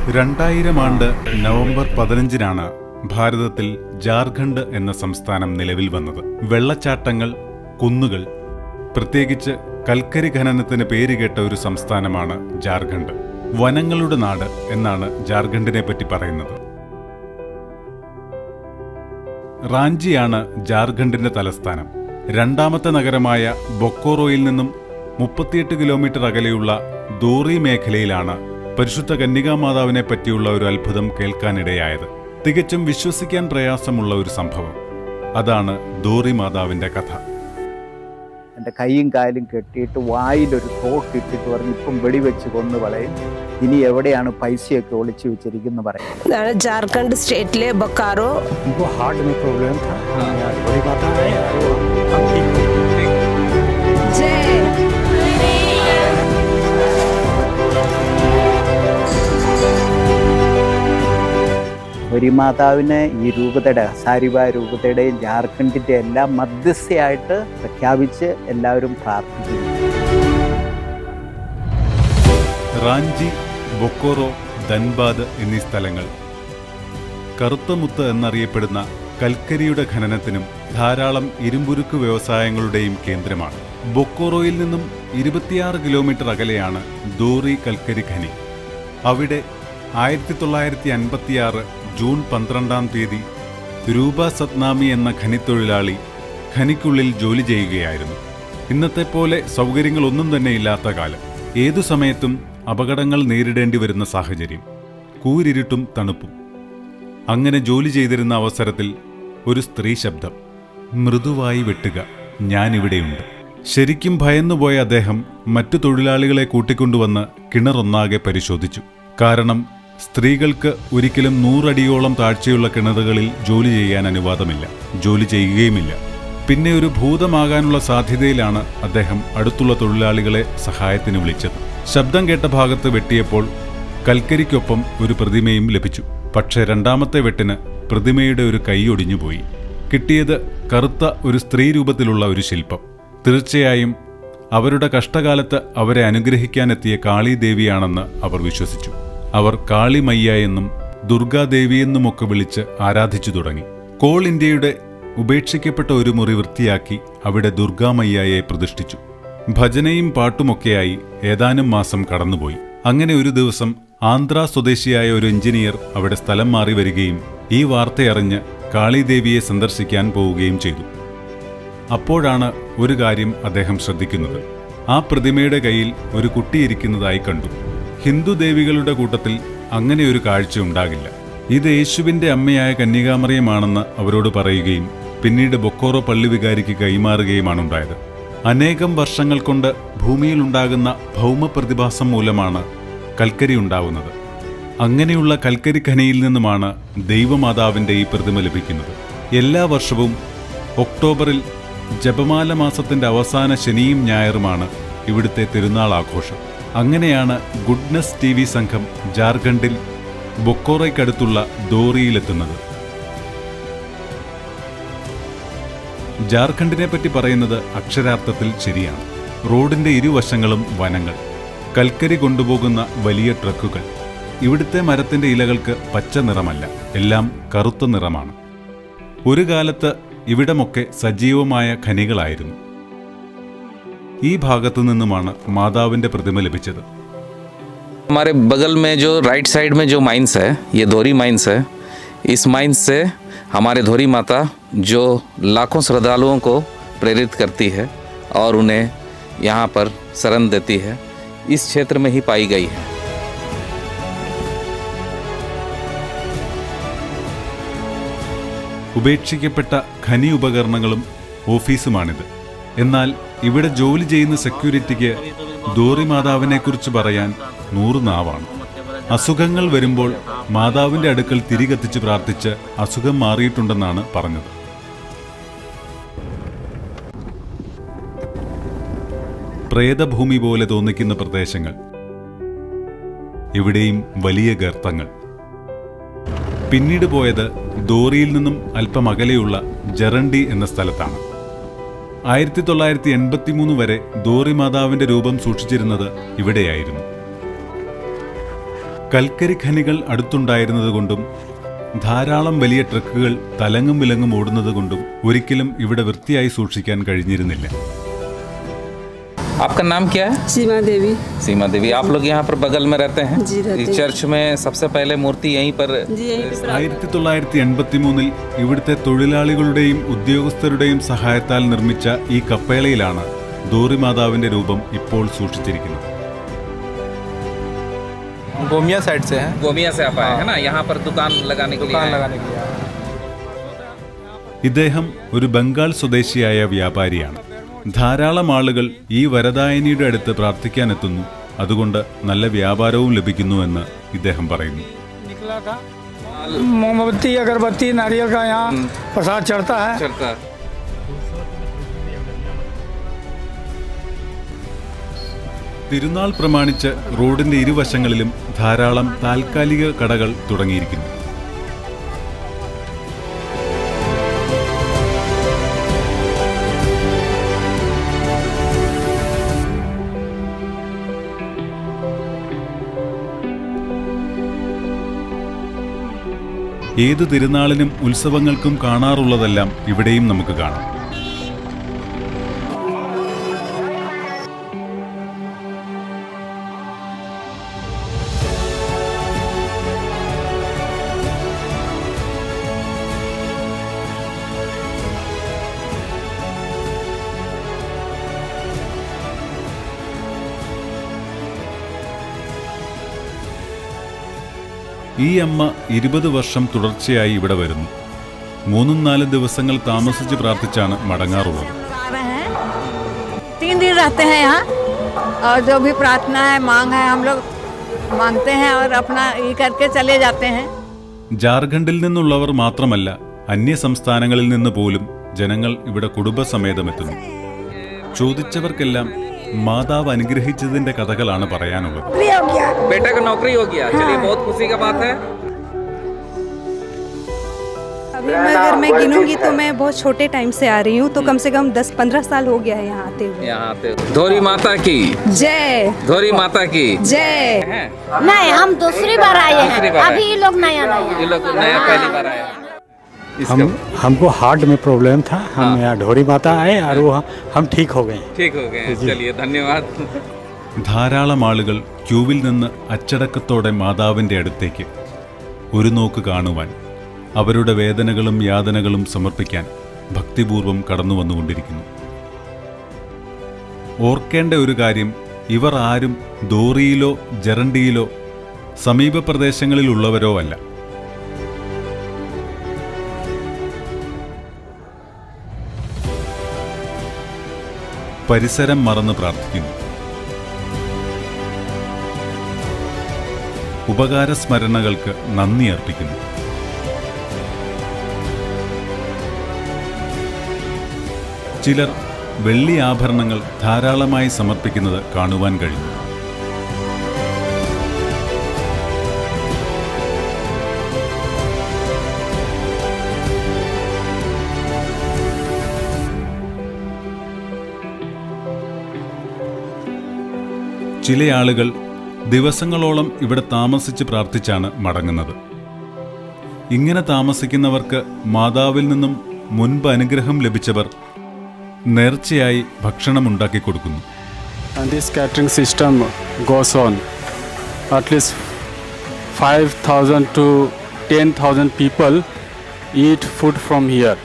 2000 ആണ്ട് നവംബർ 15-നാണ് ഭാരതത്തിൽ ജാർഖണ്ഡ് എന്ന സംസ്ഥാനം നിലവിൽ വന്നത്. വെള്ളച്ചാട്ടങ്ങൾ, കുന്നുകൾ, പ്രത്യേകിച്ച് കൽക്കരി ഖനനത്തിന് പേരുകേട്ട ഒരു സംസ്ഥാനമാണ് ജാർഖണ്ഡ്. വനങ്ങളുടെ നാട് എന്നാണ് ജാർഖണ്ഡിനെ പറ്റി പറയുന്നത്. റാഞ്ചിയാണ് ജാർഖണ്ഡിന്റെ തലസ്ഥാനം. രണ്ടാമത്തെ നഗരമായ ബൊക്കോറോയിൽ നിന്നും 38 കിലോമീറ്റർ അകലെയുള്ള ദോറി മേഖലയിലാണ് പരിശുദ്ധ കന്യകാമാതാവിനെ പറ്റിയുള്ള ഒരു അത്ഭുതം കേൾക്കാനിടയായത്. തികച്ചും വിശ്വസിക്കാൻ പ്രയാസമുള്ള ഒരു സംഭവം. അതാണ് ദോറി മാതാവിന്റെ കഥ. എൻ്റെ കൈയും കാലും കെട്ടിയിട്ട് വായിലൊരു തോക്കിട്ടിട്ട് പറഞ്ഞ് ഇപ്പം വെടിവെച്ച് കൊന്നു കളയും, ഇനി എവിടെയാണ് പൈസയൊക്കെ ഒളിച്ചു വെച്ചിരിക്കുന്നു പറയുന്നത്. ജാർഖണ്ഡ് സ്റ്റേറ്റിലെ ബൊക്കാറോ. ഒരു മാതാവിനെ ഈ രൂപതയുടെ ഹസാരിബായ് രൂപതയുടെയും ജാർഖണ്ഡിൻ്റെ എല്ലാം മധ്യസ്ഥയായിട്ട് പ്രഖ്യാപിച്ച് എല്ലാവരും പ്രാർത്ഥിക്കുന്നു. റാഞ്ചി, ബൊക്കോറോ, ധൻബാദ് എന്നീ സ്ഥലങ്ങൾ കറുത്തമുത്ത് എന്നറിയപ്പെടുന്ന കൽക്കരിയുടെ ഖനനത്തിനും ധാരാളം ഇരുമ്പുരുക്ക് വ്യവസായങ്ങളുടെയും കേന്ദ്രമാണ്. ബൊക്കോറോയിൽ നിന്നും 26 കിലോമീറ്റർ അകലെയാണ് ദോറി കൽക്കരി ഖനി. അവിടെ 1956 ജൂൺ 12-ാം തീയതി രൂപ സത്നാമി എന്ന ഖനിത്തൊഴിലാളി ഖനിക്കുള്ളിൽ ജോലി ചെയ്യുകയായിരുന്നു. ഇന്നത്തെ പോലെ സൗകര്യങ്ങളൊന്നും തന്നെ ഇല്ലാത്ത കാലം. ഏതു സമയത്തും അപകടങ്ങൾ നേരിടേണ്ടി വരുന്ന സാഹചര്യം, കൂരിരുട്ടും തണുപ്പും. അങ്ങനെ ജോലി ചെയ്തിരുന്ന അവസരത്തിൽ ഒരു സ്ത്രീ ശബ്ദം, മൃദുവായി വെട്ടുക, ഞാനിവിടെയുണ്ട്. ശരിക്കും ഭയന്നുപോയ അദ്ദേഹം മറ്റു തൊഴിലാളികളെ കൂട്ടിക്കൊണ്ടുവന്ന് കിണറൊന്നാകെ പരിശോധിച്ചു. കാരണം സ്ത്രീകൾക്ക് ഒരിക്കലും 100 അടിയോളം താഴ്ചയുള്ള കിണറുകളിൽ ജോലി ചെയ്യാൻ അനുവാദമില്ല, ജോലി ചെയ്യുകയുമില്ല. പിന്നെ ഒരു ഭൂതമാകാനുള്ള സാധ്യതയിലാണ് അദ്ദേഹം അടുത്തുള്ള തൊഴിലാളികളെ സഹായത്തിന് വിളിച്ചത്. ശബ്ദം കേട്ട ഭാഗത്ത് വെട്ടിയപ്പോൾ കൽക്കരിക്കൊപ്പം ഒരു പ്രതിമയും ലഭിച്ചു. പക്ഷേ രണ്ടാമത്തെ വെട്ടിന് പ്രതിമയുടെ ഒരു കൈ ഒടിഞ്ഞുപോയി. കിട്ടിയത് കറുത്ത ഒരു സ്ത്രീ രൂപത്തിലുള്ള ഒരു ശില്പം. തീർച്ചയായും അവരുടെ കഷ്ടകാലത്ത് അവരെ അനുഗ്രഹിക്കാനെത്തിയ കാളിദേവിയാണെന്ന് അവർ വിശ്വസിച്ചു. അവർ കാളിമയ്യ എന്നും ദുർഗാദേവിയെന്നുമൊക്കെ വിളിച്ച് ആരാധിച്ചു തുടങ്ങി. കോൾ ഇന്ത്യയുടെ ഉപേക്ഷിക്കപ്പെട്ട ഒരു മുറി വൃത്തിയാക്കി അവിടെ ദുർഗാമയ്യയെ പ്രതിഷ്ഠിച്ചു. ഭജനയും പാട്ടുമൊക്കെയായി ഏതാനും മാസം കടന്നുപോയി. അങ്ങനെ ഒരു ദിവസം ആന്ധ്ര സ്വദേശിയായ ഒരു എഞ്ചിനീയർ അവിടെ സ്ഥലം മാറി വരികയും ഈ വാർത്തയറിഞ്ഞ് കാളിദേവിയെ സന്ദർശിക്കാൻ പോവുകയും ചെയ്തു. അപ്പോഴാണ് ഒരു കാര്യം അദ്ദേഹം ശ്രദ്ധിക്കുന്നത്. ആ പ്രതിമയുടെ കയ്യിൽ ഒരു കുട്ടിയിരിക്കുന്നതായി കണ്ടു. ഹിന്ദു ദേവികളുടെ കൂട്ടത്തിൽ അങ്ങനെ ഒരു കാഴ്ച ഉണ്ടാകില്ല. ഇത് യേശുവിന്റെ അമ്മയായ കന്യകാമറിയമാണെന്ന് അവരോട് പറയുകയും പിന്നീട് ബൊക്കോറോ പള്ളി വികാരിക്ക് കൈമാറുകയുമാണുണ്ടായത്. അനേകം വർഷങ്ങൾ കൊണ്ട് ഭൂമിയിലുണ്ടാകുന്ന ഭൗമ പ്രതിഭാസം മൂലമാണ് കൽക്കരി ഉണ്ടാവുന്നത്. അങ്ങനെയുള്ള കൽക്കരി ഖനിയിൽ നിന്നുമാണ് ദൈവമാതാവിന്റെ ഈ പ്രതിമ ലഭിക്കുന്നത്. എല്ലാ വർഷവും ഒക്ടോബറിൽ ജപമാല മാസത്തിന്റെ അവസാന ശനിയും ഞായറുമാണ് ഇവിടുത്തെ തിരുനാൾ ആഘോഷം. അങ്ങനെയാണ് ഗുഡ്നസ് TV സംഘം ജാർഖണ്ഡിൽ ബൊക്കോറയ്ക്കടുത്തുള്ള ദോറിയിലെത്തുന്നത്. ജാർഖണ്ഡിനെ പറ്റി പറയുന്നത് അക്ഷരാർത്ഥത്തിൽ ശരിയാണ്. റോഡിന്റെ ഇരുവശങ്ങളും വനങ്ങൾ, കൽക്കരി കൊണ്ടുപോകുന്ന വലിയ ട്രക്കുകൾ. ഇവിടുത്തെ മരത്തിന്റെ ഇലകൾക്ക് പച്ച നിറമല്ല, എല്ലാം കറുത്ത നിറമാണ്. ഒരു കാലത്ത് ഇവിടമൊക്കെ സജീവമായ ഖനികളായിരുന്നു. ഈ ഭാഗത്തു നിന്നുമാണ് മാതാവിന്റെ പ്രതിമ ലഭിച്ചത്. हमारे बगल में जो राइट साइड में जो माइंस है, ये धोरी माइंस है. इस माइंस से हमारे धोरी माता जो लाखों श्रद्धालुओं को प्रेरित करती है और उन्हें यहाँ पर शरण देती है, इस क्षेत्र में ही पाई गई है. ഉപേക്ഷിക്കപ്പെട്ട ഖനി ഉപകരണങ്ങളും ഓഫീസുമാണിത്. എന്നാൽ ഇവിടെ ജോലി ചെയ്യുന്ന സെക്യൂരിറ്റിക്ക് ദോറി മാതാവിനെക്കുറിച്ച് പറയാൻ 100 നാവാണ്. അസുഖങ്ങൾ വരുമ്പോൾ മാതാവിന്റെ അടുക്കൽ തിരികത്തിച്ച് പ്രാർത്ഥിച്ച് അസുഖം മാറിയിട്ടുണ്ടെന്നാണ് പറഞ്ഞത്. പ്രേതഭൂമി പോലെ തോന്നിക്കുന്ന പ്രദേശങ്ങൾ, ഇവിടെയും വലിയ ഗർത്തങ്ങൾ. പിന്നീട് പോയത് ദോറിയിൽ നിന്നും അല്പം അകലെയുള്ള ജറണ്ടി എന്ന സ്ഥലത്താണ്. 1983 വരെ ദോറി മാതാവിന്റെ രൂപം സൂക്ഷിച്ചിരുന്നത് ഇവിടെയായിരുന്നു. കൽക്കരി ഖനികൾ അടുത്തുണ്ടായിരുന്നതുകൊണ്ടും ധാരാളം വലിയ ട്രക്കുകൾ തലങ്ങും വിലങ്ങും ഓടുന്നതുകൊണ്ടും ഒരിക്കലും ഇവിടെ വൃത്തിയായി സൂക്ഷിക്കാൻ കഴിഞ്ഞിരുന്നില്ല. आपका नाम क्या है? सीमा देवी। सीमा देवी, आप लोग यहाँ पर बगल में रहते हैं? जी, रहते इस हैं। चर्च में सबसे पहले मूर्ति यहीं पर 1983 ഇവിടുത്തെ തൊഴിലാളികളുടെയും ഉദ്യോഗസ്ഥരുടെയും സഹായത്താൽ നിർമ്മിച്ച ഈ കപ്പേളയിലാണ് ദോറി മാതാവിന്റെ രൂപം ഇപ്പോൾ സൂക്ഷിച്ചിരിക്കുന്നത്. गोमिया साइड से है। गोमिया से आप आए हैं ना, यहाँ पर दुकान लगाने के लिए आए हैं। ഇദ്ദേഹം ഒരു ബംഗാൾ സ്വദേശിയായ വ്യാപാരിയാണ്. ധാരാളം ആളുകൾ ഈ വരദായനിയുടെ അടുത്ത് പ്രാർത്ഥിക്കാനെത്തുന്നു. അതുകൊണ്ട് നല്ല വ്യാപാരവും ലഭിക്കുന്നുവെന്ന് ഇദ്ദേഹം പറയുന്നു. मोमबत्ती अगरबत्ती नारियल का यहाँ प्रसाद चढ़ता है। തിരുനാൾ പ്രമാണിച്ച് റോഡിന്റെ ഇരുവശങ്ങളിലും ധാരാളം താൽക്കാലിക കടകൾ തുടങ്ങിയിരിക്കുന്നു. ഏതു തിരുനാളിനും ഉത്സവങ്ങൾക്കും കാണാറുള്ളതെല്ലാം ഇവിടെയും നമുക്ക് കാണാം. ഈ അമ്മ 20 വർഷം തുടർച്ചയായി ഇവിടെ വരുന്നു. 3-4 ദിവസങ്ങൾ താമസിച്ച് പ്രാർത്ഥിച്ചാണ് മടങ്ങാറുള്ളത്. 3 दिन रहते हैं यहाँ और जो भी प्रार्थना है मांग है हम लोग मांगते हैं और अपना ये करके चले जाते हैं. ജാർഖണ്ഡിൽ നിന്നുള്ളവർ മാത്രമല്ല, അന്യ സംസ്ഥാനങ്ങളിൽ നിന്ന് പോലും ജനങ്ങൾ ഇവിടെ കുടുംബസമേതമെത്തുന്നു. ചോദിച്ചവർക്കെല്ലാം മാതാവ് അനുഗ്രഹിച്ചതിന്റെ കഥകളാണ് പറയാനുള്ളത്. बेटा का नौकरी हो गया, चलिए बहुत खुशी का बात है। अभी अगर मैं गिनूंगी तो मैं बहुत छोटे टाइम से आ रही हूँ, तो कम से कम 10-15 साल हो गया है यहाँ आते हुए। यहाँ आते धोरी माता की जय। धोरी माता की जय। नहीं हम दूसरी बार आए हैं, अभी ये लोग नया ये लोग नया पहली बार आए। हमको हार्ट में प्रॉब्लम था, हम यहाँ ढोरी माता आए और वो हम ठीक हो गए। ठीक हो गए, चलिए धन्यवाद। ധാരാളം ആളുകൾ ക്യൂവിൽ നിന്ന് അച്ചടക്കത്തോടെ മാതാവിന്റെ അടുത്തേക്ക് ഒരു നോക്ക് കാണുവാൻ, അവരുടെ വേദനകളും യാതനകളും സമർപ്പിക്കാൻ ഭക്തിപൂർവം കടന്നു വന്നുകൊണ്ടിരിക്കുന്നു. ഓർക്കേണ്ട ഒരു കാര്യം, ഇവർ ആരും ദോറിയിലോ ജറണ്ടിയിലോ സമീപ പ്രദേശങ്ങളിലുള്ളവരോ അല്ല. പരിസരം മറന്ന് പ്രാർത്ഥിക്കുന്നു. ഉപകാരസ്മരണകൾക്ക് നന്ദി അർപ്പിക്കുന്നു. ചിലർ വെള്ളി ആഭരണങ്ങൾ ധാരാളമായി സമർപ്പിക്കുന്നത് കാണുവാൻ കഴിഞ്ഞു. ചില ആളുകൾ ദിവസങ്ങളോളം ഇവിടെ താമസിച്ച് പ്രാർത്ഥിച്ചാണ് മടങ്ങുന്നത്. ഇങ്ങനെ താമസിക്കുന്നവർക്ക് മാതാവിൽ നിന്നും മുൻപ് അനുഗ്രഹം ലഭിച്ചവർ നേർച്ചയായി ഭക്ഷണം ഉണ്ടാക്കി കൊടുക്കുന്നു. And this catering system goes on. At least 5,000 to 10,000 people eat food from here.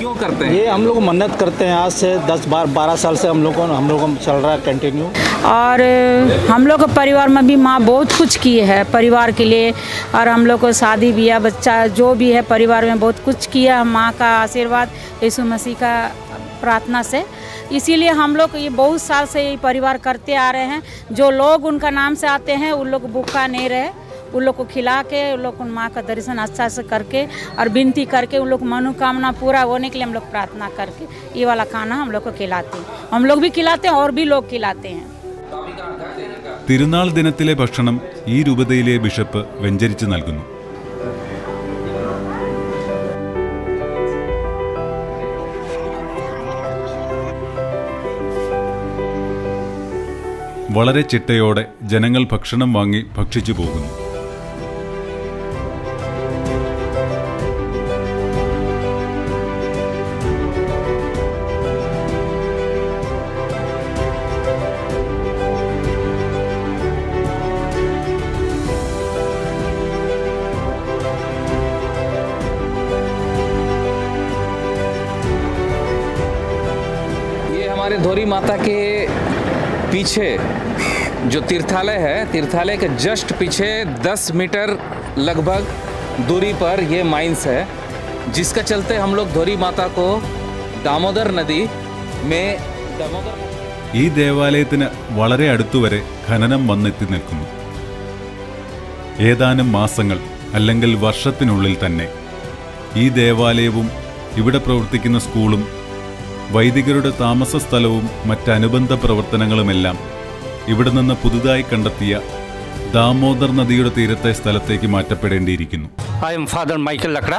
क्यों करते हैं? ये हम लोग मन्नत करते हैं, आज से 10-12 साल से हम लोग को चल रहा है कंटिन्यू। और हम लोग के परिवार में भी माँ बहुत कुछ की है परिवार के लिए, और हम लोग को शादी ब्याह बच्चा जो भी है परिवार में बहुत कुछ किया। माँ का आशीर्वाद यीशु मसीह का प्रार्थना से, इसीलिए हम लोग ये बहुत साल से ये परिवार करते आ रहे हैं। जो लोग उनका नाम से आते हैं उन लोग भूखा नहीं रहे, उन लोग को खिला के उन लोग को माँ का दर्शन अच्छा से करके और विनती करके उन लोग मनोकामना पूरा होने के लिए हम लोग प्रार्थना करके ये वाला खाना हम लोग को खिलाते हैं। हम लोग भी खिलाते हैं और भी लोग खिलाते हैं। തിരുനാൾ ദിനത്തിലെ ഭക്ഷണം ഈ രൂപതയിലെ ബിഷപ്പ് വെഞ്ചരിച്ച് നൽകുന്നു. വളരെ ചിട്ടയോടെ ജനങ്ങൾ ഭക്ഷണം വാങ്ങി ഭക്ഷിച്ചു പോകുന്നു. हमारे धोरी माता के पीछे जो तीर्थालय है, तीर्थालय के जस्ट पीछे 10 मीटर लगभग दूरी पर ये माइंस है, जिसका चलते हम लोग धोरी माता को दामोदर नदी में ഈ ദേവാലയത്തിന് വളരെ അടുത്തുവരെ ഖനനം വന്നെത്തി നിൽക്കുന്നു. ഏതാനും മാസങ്ങൾ അല്ലെങ്കിൽ വർഷത്തിനുള്ളിൽ തന്നെ ഈ ദേവാലയവും ഇവിടെ പ്രവർത്തിക്കുന്ന സ്കൂളും വൈദികരുടെ താമസ സ്ഥലവും മറ്റനുബന്ധ പ്രവർത്തനങ്ങളുമെല്ലാം ഇവിടെ നിന്ന് പുതുതായി കണ്ടെത്തിയ ദാമോദർ നദിയുടെ തീരത്തെ സ്ഥലത്തേക്ക് മാറ്റപ്പെടേണ്ടിയിരിക്കുന്നു. I am Father Michael Lakra.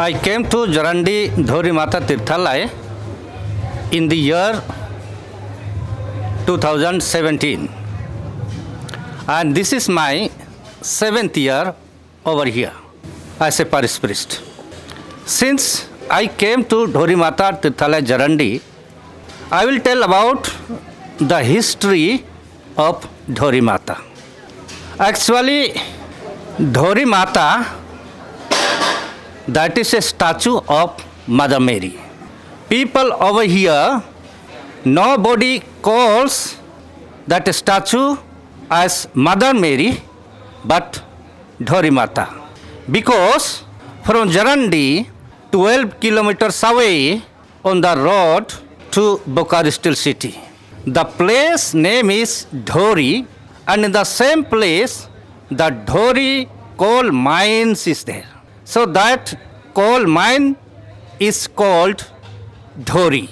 I came to Jarandi Dhori Mata Tirthalaya in the year 2017, and this is my 7th year over here as a parish priest. Since I came to Dhori Mata Tirthalaya Jarandi, I will tell about the history of Dhori Mata. Actually, Dhori Mata, that is a statue of Mother Mary. People over here, nobody calls that statue as Mother Mary, but Dhori Mata. Because from Jarandi, 12 kilometers away on the road to Bokaro Steel City, the place name is Dhori, and in the same place the Dhori coal mines is there. So that coal mine is called Dhori.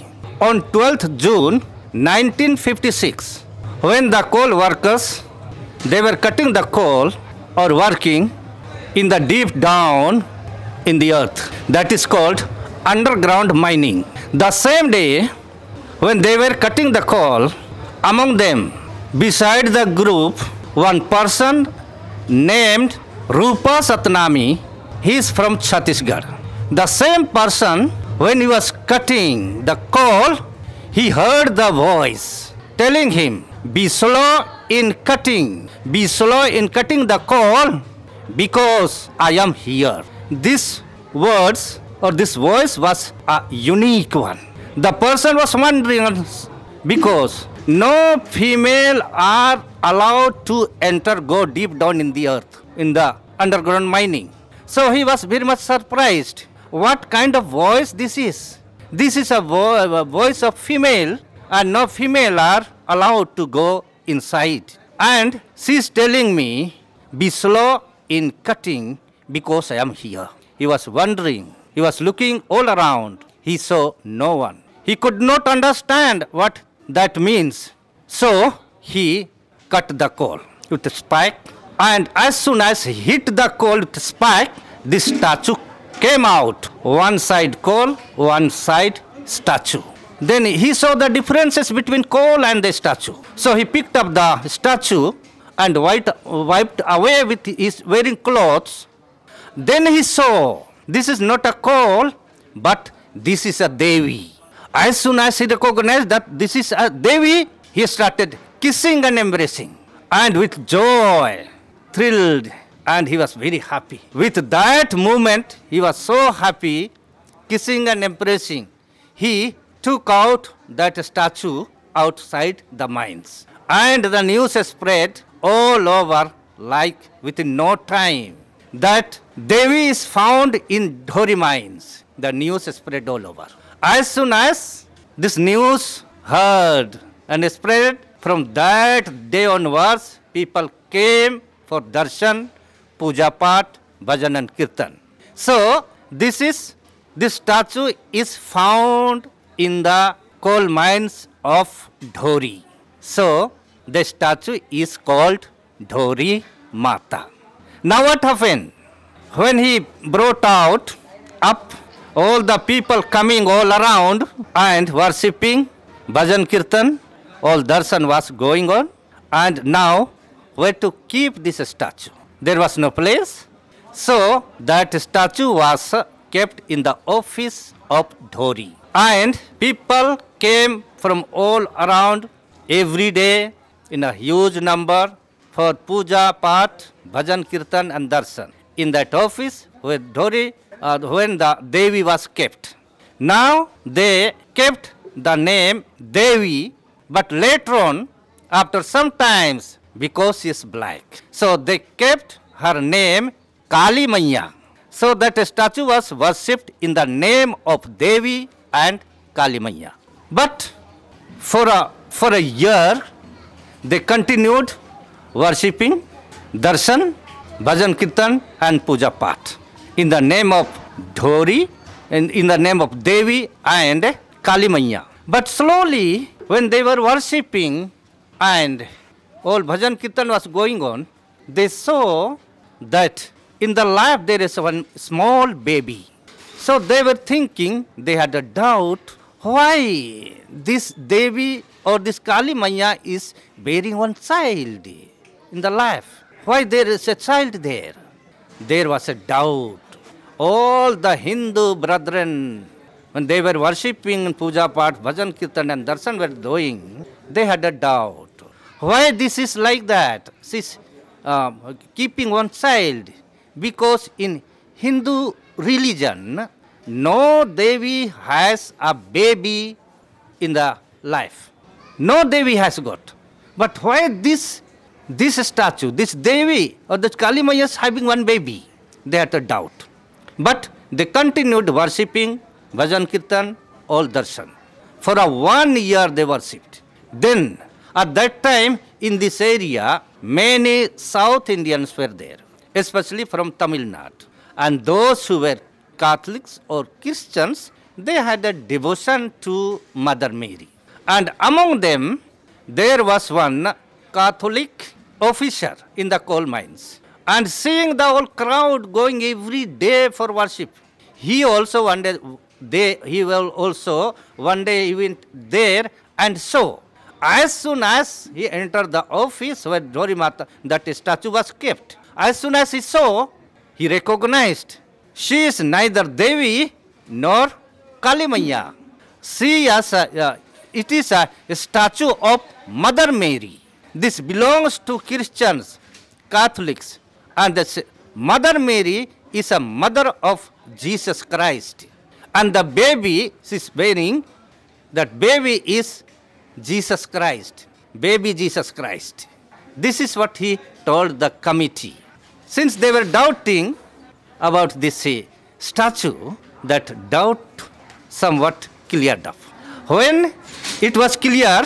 On 12th June 1956, when the coal workers, they were cutting the coal or working in the deep down in the earth, that is called underground mining. The same day when they were cutting the coal, among them, beside the group, one person named Rupa Satnami, he is from Chhattisgarh. The same person, when he was cutting the coal, he heard the voice telling him, be slow in cutting the coal, because I am here. This words or this voice was a unique one. The person was wondering, because no female are allowed to go deep down in the earth, in the underground mining. So he was very much surprised. What kind of voice this is? This is a voice of female, and no female are allowed to go inside. And she is telling me, be slow in cutting, because I am here. He was wondering. He was looking all around. He saw no one. He could not understand what that means. So he cut the coal with a spike, and as soon as he hit the coal with a spike, this statue came out. One side coal, one side statue. Then he saw the differences between coal and the statue. So he picked up the statue and wiped away with his wearing clothes. Then he saw, this is not a coal, but this is a Devi. As soon as he recognized that this is a Devi, he started kissing and embracing. And with joy, thrilled, and he was very happy. With that moment, he was so happy, kissing and embracing. He took out that statue outside the mines. And the news spread all over like within no time that Devi is found in Dhori mines. The news spread all over. As soon as this news heard and spread, from that day onwards, people came for darshan, puja pat, bhajan and kirtan. So this statue is found in the coal mines of Dhori. So the statue is called Dhori Mata. Now what happened? When he brought out up all the people coming all around and worshipping, bhajan kirtan all darshan was going on. And now, where to keep this statue? There was no place. So, that statue was kept in the office of Dhori. And people came from all around every day in a huge number for puja, path, bhajan, kirtan and darshan in that office where Dhori, when the Devi was kept. Now they kept the name Devi, but later on, after some times, because she is black, so they kept her name Kali Maiya. So that statue was worshipped in the name of Devi and Kali Maiya. But for a year, they continued worshipping darshan, bhajan kirtan and puja path in the name of Dhori and in the name of Devi and Kali Maiya. But slowly, when they were worshipping and all bhajan kirtan was going on, they saw that in the life there is one small baby. So they were thinking, they had a doubt, why this Devi or this Kali Maiya is bearing one child in the life? Why there is a child there? There was a doubt. All the Hindu brethren, when they were worshipping puja path, bhajan kirtan and darshan were doing, they had a doubt. Why this is like that? This keeping one child. Because in Hindu religion, no Devi has a baby in the life. No Devi has got. But why this statue, this Devi or this Kali Maiya is having one baby? They had a doubt. But they continued worshipping bhajan kirtan, all darshan. For 1 year they worshipped. Then at that time in this area, many South Indians were there, especially from Tamil Nadu. And those who were Catholics or Christians, they had a devotion to Mother Mary. And among them, there was one Catholic officer in the coal mines. And seeing the whole crowd going every day for worship, he also one day went there and saw. As soon as he entered the office where Dhori Mata, that statue was kept, as soon as he saw, he recognized she is neither Devi nor Kali Maiya. It is a statue of Mother Mary. This belongs to Christians, Catholics, and the Mother Mary is a mother of Jesus Christ. And the baby she is bearing, that baby is Jesus Christ, baby Jesus Christ. This is what he told the committee. Since they were doubting about this statue, that doubt somewhat cleared up. When it was clear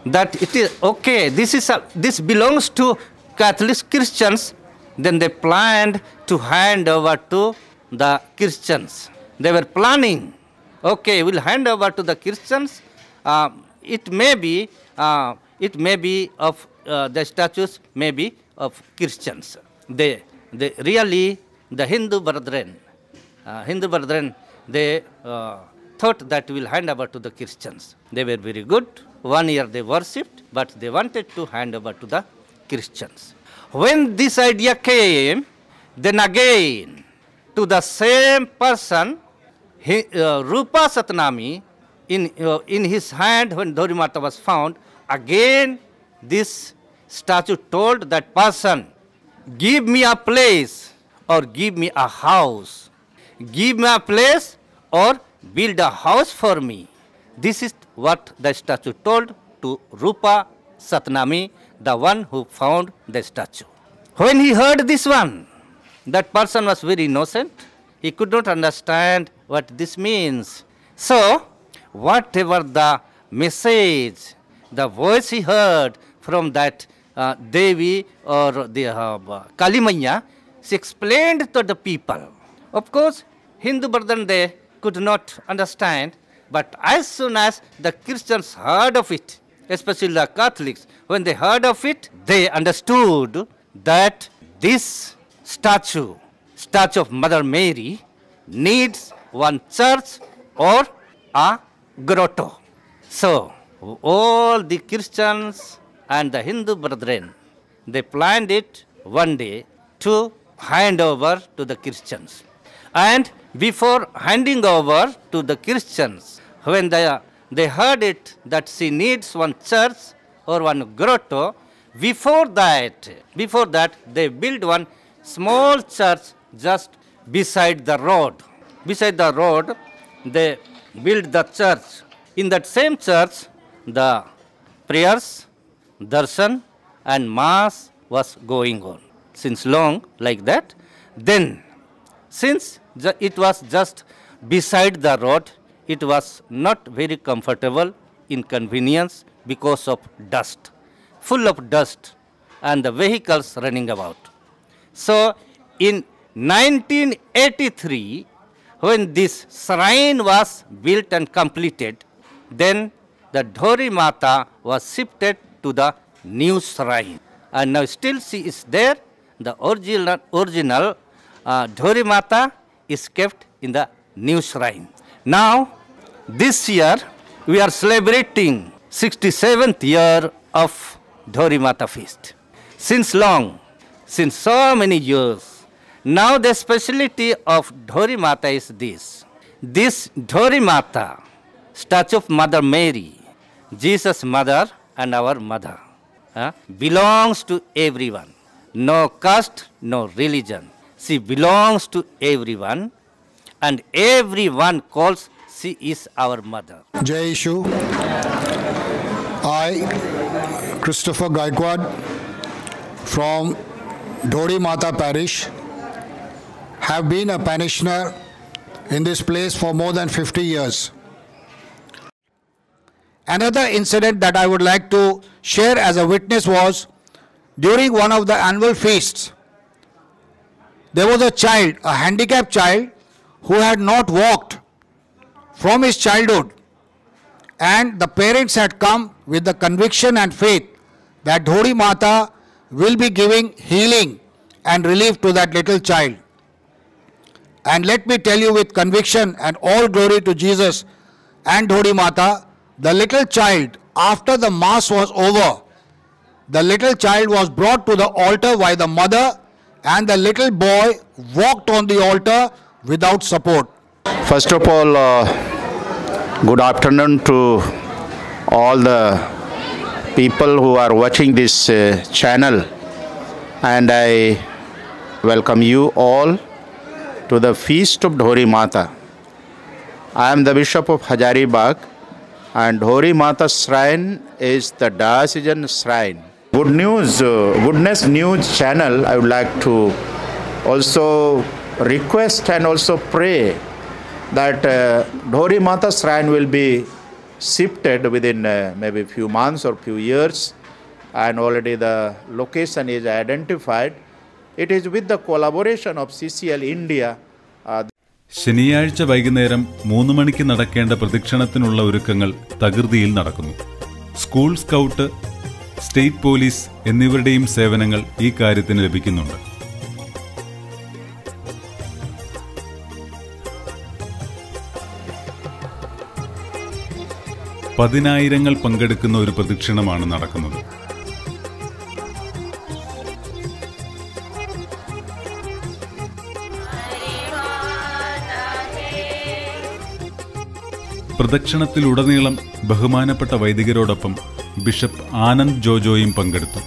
that it is okay, this belongs to Catholic Christians, then they planned to hand over to the Christians. They were planning, okay, we'll hand over to the Christians. It may be of the statues may be of Christians. They really, the Hindu brethren, they thought that we'll hand over to the Christians. They were very good. 1 year they worshipped, but they wanted to hand over to the Christians. When this idea came, then again to the same person, Rupa Satnami, in his hand when Dhori Mata was found, again this statue told that person, give me a place or give me a house. Give me a place or build a house for me. This is what the statue told to Rupa Satnami, the one who found the statue. When he heard this one, that person was very innocent. He could not understand what this means. So, whatever the message, the voice he heard from that Devi or the Kali Maiya, she explained to the people. Of course, Hindu brethren, they could not understand, but as soon as the Christians heard of it, especially the Catholics, when they heard of it, they understood that this statue of Mother Mary, needs one church or a grotto. So, all the Christians and the Hindu brethren, they planned it one day to hand over to the Christians. And before handing over to the Christians, when they heard it that she needs one church or one grotto, before that they built one small church just beside the road. Beside the road, they built the church. In that same church, the prayers, darshan and mass was going on since long like that. Then, since it was just beside the road, it was not very comfortable, inconvenience because of dust, full of dust and the vehicles running about. So, in 1983, when this shrine was built and completed, then the Dhori Mata was shifted to the new shrine. And now still she is there. The original Dhori Mata is kept in the new shrine. Now, this year, we are celebrating 67th year of Dhori Mata feast. Since long, since so many years, now the speciality of Dhori Mata is this. This Dhori Mata, statue of Mother Mary, Jesus' mother and our mother, belongs to everyone. No caste, no religion. She belongs to everyone and everyone calls she is our mother. Jai Ishu. I, Christopher Gaikwad, from Dhori Mata Parish, have been a parishioner in this place for more than 50 years. Another incident that I would like to share as a witness was during one of the annual feasts. There was a child, a handicapped child, who had not walked from his childhood, and the parents had come with the conviction and faith that Dhori Mata will be giving healing and relief to that little child. And let me tell you with conviction and all glory to Jesus and Dhori Mata, the little child, after the mass was over, the little child was brought to the altar by the mother, and the little boy walked on the altar without support. First of all, good afternoon to all the people who are watching this channel, and I welcome you all to the feast of Dhori Mata. I am the Bishop of Hazaribagh, and Dhori Mata Shrine is the diocesan shrine. Goodness News channel, I would like to also request and also pray that Dhori Mata Shrine will be shifted within maybe a few months or few years, and already the location is identified. It is with the collaboration of CCL India. ശനിയാഴ്ച വൈകുന്നേരം 3 മണിക്ക് നടക്കേണ്ട പ്രദക്ഷിണത്തിനുള്ള ഒരുക്കങ്ങൾ തകൃതിയിൽ നടക്കുന്നു. School scout, state police എന്നിവരുടെയും സേവനങ്ങൾ ഈ കാര്യത്തിന് ലഭിക്കുന്നുണ്ട്. പതിനായിരങ്ങൾ പങ്കെടുക്കുന്ന ഒരു പ്രദക്ഷിണമാണ് നടക്കുന്നത്. പ്രദക്ഷിണത്തിലുടനീളം ബഹുമാനപ്പെട്ട വൈദികരോടൊപ്പം ബിഷപ്പ് ആനന്ദ് ജോജോയും പങ്കെടുത്തു.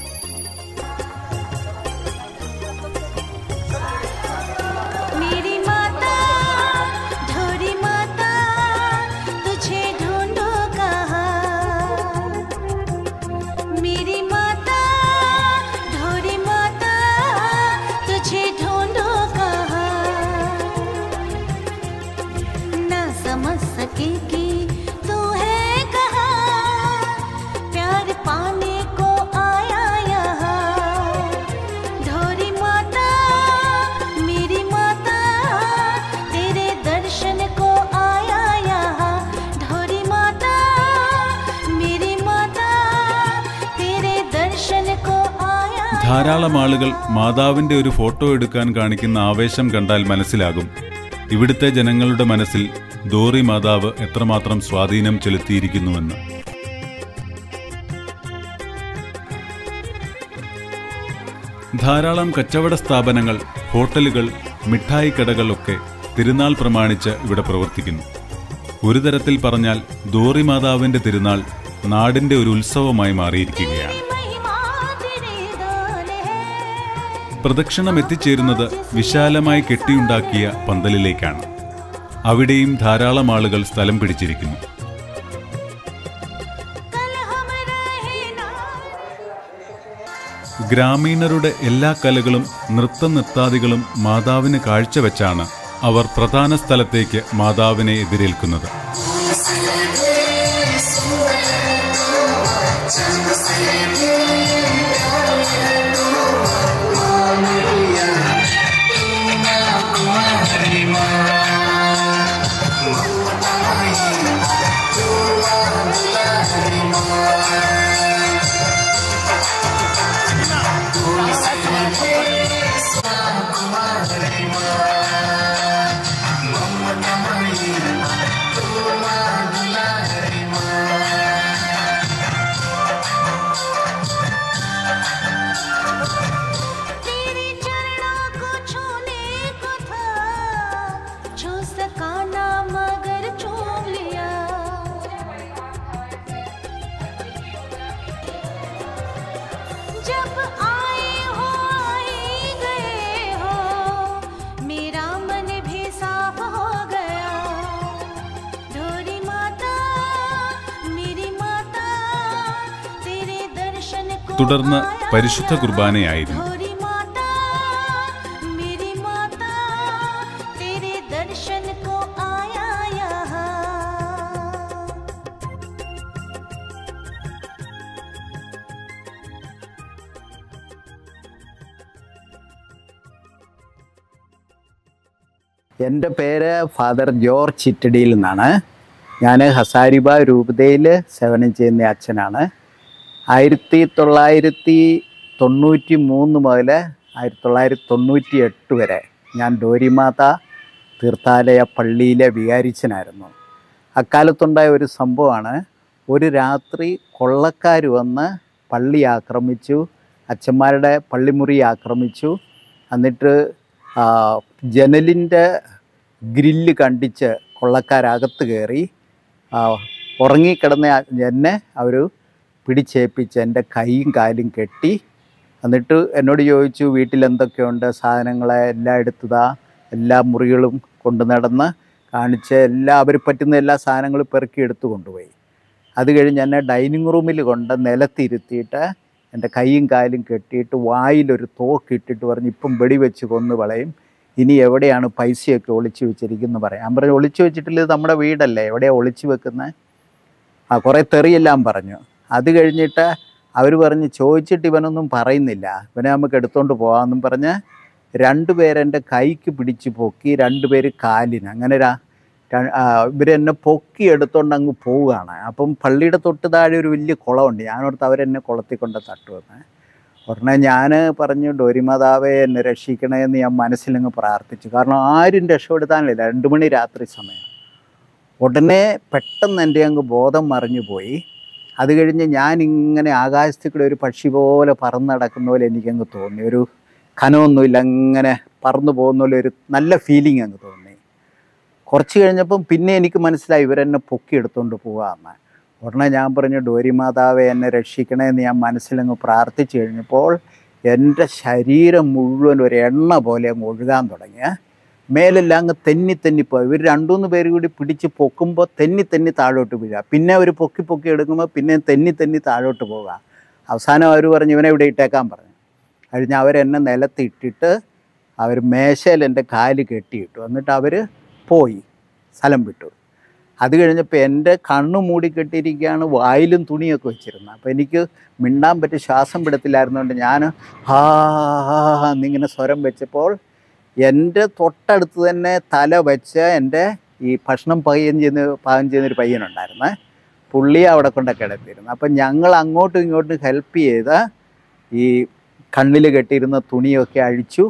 ധാരാളം ആളുകൾ മാതാവിന്റെ ഒരു ഫോട്ടോ എടുക്കാൻ കാണിക്കുന്ന ആവേശം കണ്ടാൽ മനസ്സിലാകും ഇവിടുത്തെ ജനങ്ങളുടെ മനസ്സിൽ ധോറി മാതാവ് എത്രമാത്രം സ്വാധീനം ചെലുത്തിയിരിക്കുന്നുവെന്ന്. ധാരാളം കച്ചവട സ്ഥാപനങ്ങൾ, ഹോട്ടലുകൾ, മിഠായി കടകളൊക്കെ തിരുനാൾ പ്രമാണിച്ച് ഇവിടെ പ്രവർത്തിക്കുന്നു. ഒരു തരത്തിൽ പറഞ്ഞാൽ ദോറി മാതാവിന്റെ തിരുനാൾ നാടിന്റെ ഒരു ഉത്സവമായി മാറിയിരിക്കുകയാണ്. പ്രദക്ഷിണം എത്തിച്ചേരുന്നത് വിശാലമായി കെട്ടിയുണ്ടാക്കിയ പന്തലിലേക്കാണ്. അവിടെയും ധാരാളം ആളുകൾ സ്ഥലം പിടിച്ചിരിക്കുന്നു. ഗ്രാമീണരുടെ എല്ലാ കലകളും നൃത്തനൃത്താദികളും മാതാവിന് കാഴ്ചവെച്ചാണ് അവർ പ്രധാന സ്ഥലത്തേക്ക് മാതാവിനെ എതിരേൽക്കുന്നത്. തുടർന്ന് പരിശുദ്ധ കുർബാനയായിരുന്നു. എൻ്റെ പേര് ഫാദർ ജോർജ് ചിറ്റടിയിൽ നിന്നാണ്. ഞാൻ ഹസാരിബാഗ് രൂപതയിൽ സേവനം ചെയ്യുന്ന അച്ഛനാണ്. 1993 മുതൽ 1998 വരെ ഞാൻ ഡോരിമാത തീർത്ഥാലയ പള്ളിയിലെ വികാരിച്ചനായിരുന്നു. അക്കാലത്തുണ്ടായ ഒരു സംഭവമാണ്, ഒരു രാത്രി കൊള്ളക്കാർ വന്ന് പള്ളി ആക്രമിച്ചു, അച്ഛന്മാരുടെ പള്ളിമുറി ആക്രമിച്ചു. എന്നിട്ട് ജനലിൻ്റെ ഗ്രില്ല് കണ്ടിച്ച് കൊള്ളക്കാരകത്ത് കയറി ഉറങ്ങിക്കിടന്ന എന്നെ അവർ പിടിച്ചേൽപ്പിച്ച് എൻ്റെ കൈയും കാലും കെട്ടി. എന്നിട്ട് എന്നോട് ചോദിച്ചു വീട്ടിൽ എന്തൊക്കെയുണ്ട്, സാധനങ്ങളെ എല്ലാം എടുത്തതാ, എല്ലാ മുറികളും കൊണ്ടു നടന്ന് കാണിച്ച് അവർ പറ്റുന്ന എല്ലാ സാധനങ്ങളും പെറുക്കി എടുത്തു കൊണ്ടുപോയി. അത് കഴിഞ്ഞ് എന്നെ ഡൈനിങ് റൂമിൽ കൊണ്ട് നിലത്തിരുത്തിയിട്ട് എൻ്റെ കൈയും കാലും കെട്ടിയിട്ട് വായിലൊരു തോക്കിട്ടിട്ട് പറഞ്ഞ് ഇപ്പം വെടിവെച്ച് കൊന്നു കളയും, ഇനി എവിടെയാണ് പൈസയൊക്കെ ഒളിച്ചു വെച്ചിരിക്കുന്നത് പറയാം. ഞാൻ പറഞ്ഞു ഒളിച്ചു വെച്ചിട്ടില്ല, ഇത് നമ്മുടെ വീടല്ലേ, എവിടെയാണ് ഒളിച്ചു വെക്കുന്നത്? കുറേ തെറിയെല്ലാം പറഞ്ഞു. അത് കഴിഞ്ഞിട്ട് അവർ പറഞ്ഞ് ചോദിച്ചിട്ട് ഇവനൊന്നും പറയുന്നില്ല, ഇവനെ നമുക്ക് എടുത്തുകൊണ്ട് പോകാമെന്നും പറഞ്ഞ് 2 പേരെൻ്റെ കൈക്ക് പിടിച്ച് പൊക്കി, 2 പേര് കാലിന്. അങ്ങനെ ഇവരെന്നെ പൊക്കി എടുത്തുകൊണ്ട് അങ്ങ് പോവുകയാണ്. അപ്പം പള്ളിയുടെ തൊട്ട് താഴെ ഒരു വലിയ കുളമുണ്ട്. ഞാനോർത്ത് അവരെന്നെ കുളത്തിൽ കൊണ്ട് തട്ടുവെന്ന്. ഉടനെ ഞാൻ പറഞ്ഞു ഡോരിമാതാവേ എന്നെ രക്ഷിക്കണേ എന്ന് ഞാൻ മനസ്സിലങ്ങ് പ്രാർത്ഥിച്ചു. കാരണം ആരും രക്ഷപ്പെടുത്താനില്ല, 2 മണി രാത്രി സമയം. ഉടനെ പെട്ടെന്ന് എൻ്റെ അങ്ങ് ബോധം മറിഞ്ഞു പോയി. അത് കഴിഞ്ഞ് ഞാനിങ്ങനെ ആകാശത്തിൽ കൂടെ ഒരു പക്ഷി പോലെ പറന്ന് നടക്കുന്ന പോലെ എനിക്കങ്ങ് തോന്നി. ഒരു കനമൊന്നുമില്ല, അങ്ങനെ പറന്നു പോകുന്ന പോലെ ഒരു നല്ല ഫീലിംഗ് അങ്ങ് തോന്നി. കുറച്ച് കഴിഞ്ഞപ്പം പിന്നെ എനിക്ക് മനസ്സിലായി ഇവരെന്നെ പൊക്കി എടുത്തുകൊണ്ട് പോകാമെന്ന്. ഉടനെ ഞാൻ പറഞ്ഞു ഡോരിമാതാവെ എന്നെ രക്ഷിക്കണേ എന്ന് ഞാൻ മനസ്സിലങ്ങ് പ്രാർത്ഥിച്ചു കഴിഞ്ഞപ്പോൾ എൻ്റെ ശരീരം മുഴുവൻ ഒരു എണ്ണ പോലെ അങ്ങ് ഒഴുകാൻ തുടങ്ങി. മേലെല്ലാം അങ്ങ് തെന്നിപ്പോയി. ഇവർ 2-3 പേര് കൂടി പിടിച്ച് പൊക്കുമ്പോൾ തെന്നി താഴോട്ട് വീഴുക, പിന്നെ അവർ പൊക്കി എടുക്കുമ്പോൾ പിന്നെ തെന്നി താഴോട്ട് പോവുക. അവസാനം അവർ പറഞ്ഞു ഇവനെ ഇവിടെ ഇട്ടേക്കാൻ പറഞ്ഞു. കഴിഞ്ഞ് അവരെന്നെ നിലത്തിട്ടിട്ട് അവർ മേശയിൽ എൻ്റെ കാല് കെട്ടിയിട്ടു. എന്നിട്ട് അവർ പോയി, സ്ഥലം വിട്ടു. അത് കഴിഞ്ഞപ്പോൾ എൻ്റെ കണ്ണ് മൂടിക്കെട്ടിയിരിക്കുകയാണ്, വായിലും തുണിയൊക്കെ വെച്ചിരുന്നത്. അപ്പോൾ എനിക്ക് മിണ്ടാൻ പറ്റി ശ്വാസം വിടത്തില്ലായിരുന്നുകൊണ്ട് ഞാൻ എന്നിങ്ങനെ സ്വരം വെച്ചപ്പോൾ എൻ്റെ തൊട്ടടുത്ത് തന്നെ തല വെച്ച് എൻ്റെ ഈ ഭക്ഷണം പാകം ചെയ്യുന്നൊരു പയ്യനുണ്ടായിരുന്നു. പുള്ളിയെ അവിടെ കൊണ്ടൊക്കെ കിടത്തിയിരുന്നു. അപ്പം ഞങ്ങൾ അങ്ങോട്ടും ഇങ്ങോട്ടും ഹെൽപ്പ് ചെയ്ത് ഈ കണ്ണിൽ കെട്ടിയിരുന്ന തുണിയൊക്കെ അഴിച്ചു.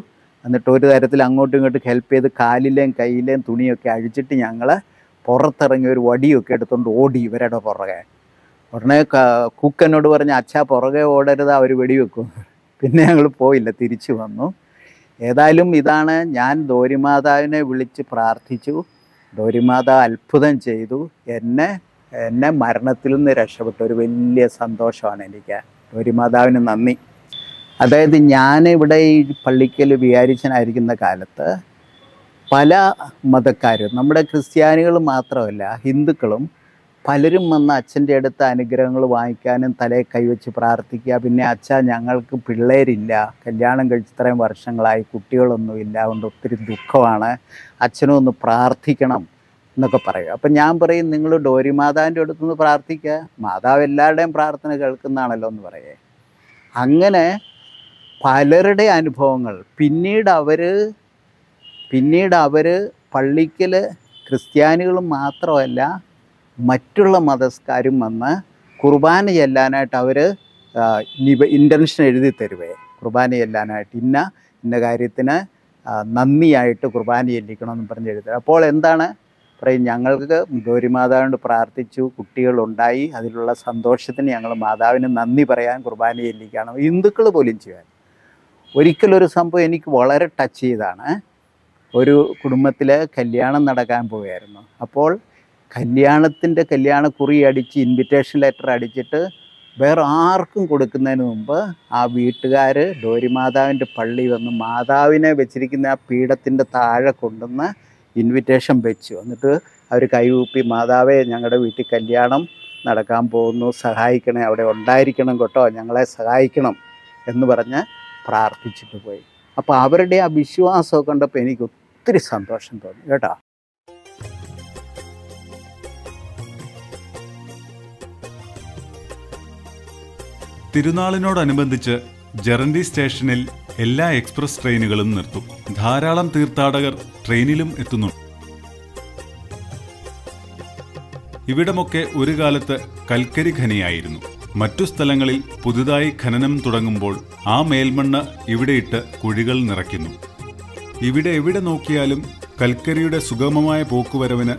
എന്നിട്ട് ഒരു തരത്തിൽ അങ്ങോട്ടും ഇങ്ങോട്ടും ഹെൽപ്പ് ചെയ്ത് കാലിലെയും കയ്യിലെയും തുണിയൊക്കെ അഴിച്ചിട്ട് ഞങ്ങൾ പുറത്തിറങ്ങി ഒരു വടിയൊക്കെ എടുത്തുകൊണ്ട് ഓടി ഇവരുടെ പുറകെ. ഉടനെ കുക്കനോട് പറഞ്ഞ് അച്ഛാ പുറകെ ഓടരുത്, അവർ വെടിവെക്കും. പിന്നെ ഞങ്ങൾ പോയില്ല, തിരിച്ചു വന്നു. ഏതായാലും ഇതാണ്, ഞാൻ ധോരിമാതാവിനെ വിളിച്ച് പ്രാർത്ഥിച്ചു. ധോരിമാതാവ് അത്ഭുതം ചെയ്തു. എന്നെ മരണത്തിൽ നിന്ന് രക്ഷപ്പെട്ട ഒരു വലിയ സന്തോഷമാണ് എനിക്ക്. ധോരിമാതാവിന് നന്ദി. അതായത് ഞാനിവിടെ ഈ പള്ളിക്കൽ വികാരിച്ചനായിരിക്കുന്ന കാലത്ത് പല മതക്കാരും, നമ്മുടെ ക്രിസ്ത്യാനികൾ മാത്രമല്ല ഹിന്ദുക്കളും പലരും വന്ന് അച്ഛൻ്റെ അടുത്ത് അനുഗ്രഹങ്ങൾ വാങ്ങിക്കാനും തലയിൽ കൈവച്ച് പ്രാർത്ഥിക്കുക. പിന്നെ അച്ഛാ ഞങ്ങൾക്ക് പിള്ളേരില്ല, കല്യാണം കഴിച്ച് ഇത്രയും വർഷങ്ങളായി കുട്ടികളൊന്നുമില്ല, അതുകൊണ്ട് ഒത്തിരി ദുഃഖമാണ്, അച്ഛനും ഒന്ന് പ്രാർത്ഥിക്കണം എന്നൊക്കെ പറയും. അപ്പം ഞാൻ പറയും, നിങ്ങൾ ധോരിമാതാവിൻ്റെ അടുത്തുനിന്ന് പ്രാർത്ഥിക്കുക, മാതാവ് എല്ലാവരുടെയും പ്രാർത്ഥന കേൾക്കുന്നതാണല്ലോ എന്ന് പറയേ. അങ്ങനെ പലരുടെ അനുഭവങ്ങൾ പിന്നീട് അവർ പള്ളിക്കൽ ക്രിസ്ത്യാനികളും മാത്രമല്ല മറ്റുള്ള മതസ്ഥരും വന്ന് കുർബാന ചെല്ലാനായിട്ട് അവർ ഇൻറ്റൻഷൻ എഴുതി തരുവേ, കുർബാന ചെല്ലാനായിട്ട് ഇന്ന കാര്യത്തിന് നന്ദിയായിട്ട് കുർബാന ചെല്ലിക്കണമെന്ന് പറഞ്ഞ് എഴുതുക. അപ്പോൾ എന്താണ് പറയും, ഞങ്ങൾക്ക് ധോരിമാതാവിനോട് പ്രാർത്ഥിച്ചു, കുട്ടികളുണ്ടായി, അതിലുള്ള സന്തോഷത്തിന് ഞങ്ങൾ മാതാവിന് നന്ദി പറയാൻ കുർബാന ചെല്ലിക്കണം. ഹിന്ദുക്കൾ പോലും ചെയ്യാൻ. ഒരിക്കലൊരു സംഭവം എനിക്ക് വളരെ ടച്ച് ചെയ്താണ്. ഒരു കുടുംബത്തിൽ കല്യാണം നടക്കാൻ പോവുകയായിരുന്നു. അപ്പോൾ കല്യാണക്കുറി അടിച്ച് ഇൻവിറ്റേഷൻ ലെറ്റർ അടിച്ചിട്ട് വേറെ ആർക്കും കൊടുക്കുന്നതിന് മുമ്പ് ആ വീട്ടുകാർ ധോരിമാതാവിൻ്റെ പള്ളി വന്ന് മാതാവിനെ വെച്ചിരിക്കുന്ന ആ പീഠത്തിൻ്റെ താഴെ കൊണ്ടുവന്ന് ഇൻവിറ്റേഷൻ വെച്ചു. എന്നിട്ട് അവർ കൈകൂപ്പി, മാതാവേ ഞങ്ങളുടെ വീട്ടിൽ കല്യാണം നടക്കാൻ പോകുന്നു, സഹായിക്കണേ, അവിടെ ഉണ്ടായിരിക്കണം കേട്ടോ, ഞങ്ങളെ സഹായിക്കണം എന്ന് പറഞ്ഞ് പ്രാർത്ഥിച്ചിട്ട് പോയി. അപ്പോൾ അവരുടെ ആ വിശ്വാസമൊക്കെ കണ്ടപ്പോൾ എനിക്ക് ഒത്തിരി സന്തോഷം തോന്നി കേട്ടോ. തിരുനാളിനോടനുബന്ധിച്ച് ജറന്തി സ്റ്റേഷനിൽ എല്ലാ എക്സ്പ്രസ് ട്രെയിനുകളും നിർത്തും. ധാരാളം തീർത്ഥാടകർ ട്രെയിനിലും എത്തുന്നുണ്ട്. ഇവിടമൊക്കെ ഒരു കാലത്ത് കൽക്കരി ഖനിയായിരുന്നു. മറ്റു സ്ഥലങ്ങളിൽ പുതുതായി ഖനനം തുടങ്ങുമ്പോൾ ആ മേൽമണ്ണ് ഇവിടെയിട്ട് കുഴികൾ നിറയ്ക്കുന്നു. ഇവിടെ എവിടെ നോക്കിയാലും കൽക്കരിയുടെ സുഗമമായ പോക്കുവരവിന്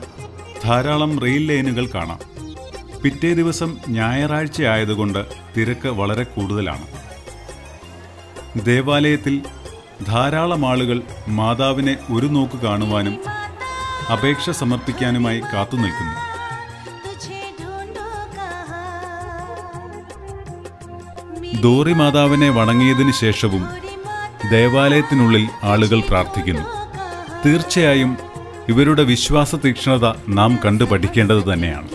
ധാരാളം റെയിൽ ലൈനുകൾ കാണാം. പിറ്റേ ദിവസം ഞായറാഴ്ച ആയതുകൊണ്ട് തിരക്ക് വളരെ കൂടുതലാണ്. ദേവാലയത്തിൽ ധാരാളം ആളുകൾ മാതാവിനെ ഒരു നോക്ക് കാണുവാനും അപേക്ഷ സമർപ്പിക്കാനുമായി കാത്തുനിൽക്കുന്നു. ധോറി മാതാവിനെ വണങ്ങിയതിനു ശേഷവും ദേവാലയത്തിനുള്ളിൽ ആളുകൾ പ്രാർത്ഥിക്കുന്നു. തീർച്ചയായും ഇവരുടെ വിശ്വാസ തീക്ഷ്ണത നാം കണ്ടു പഠിക്കേണ്ടത് തന്നെയാണ്.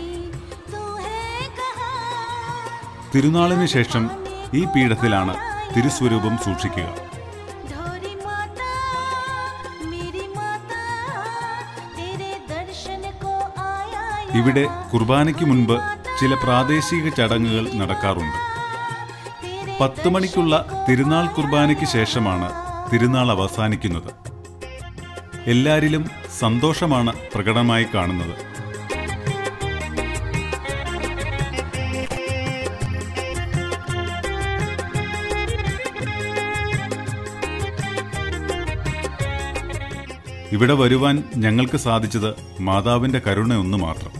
തിരുനാളിന് ശേഷം ഈ പീഠത്തിലാണ് തിരുസ്വരൂപം സൂക്ഷിക്കുക. ഇവിടെ കുർബാനയ്ക്ക് മുൻപ് ചില പ്രാദേശിക ചടങ്ങുകൾ നടക്കാറുണ്ട്. 10 മണിക്കുള്ള തിരുനാൾ കുർബാനയ്ക്ക് ശേഷമാണ് തിരുനാൾ അവസാനിക്കുന്നത്. എല്ലാരിലും സന്തോഷമാണ് പ്രകടമായി കാണുന്നത്. ഇവിടെ വരുവാൻ ഞങ്ങൾക്ക് സാധിച്ചത് മാതാവിൻ്റെ കരുണ ഒന്ന് മാത്രം.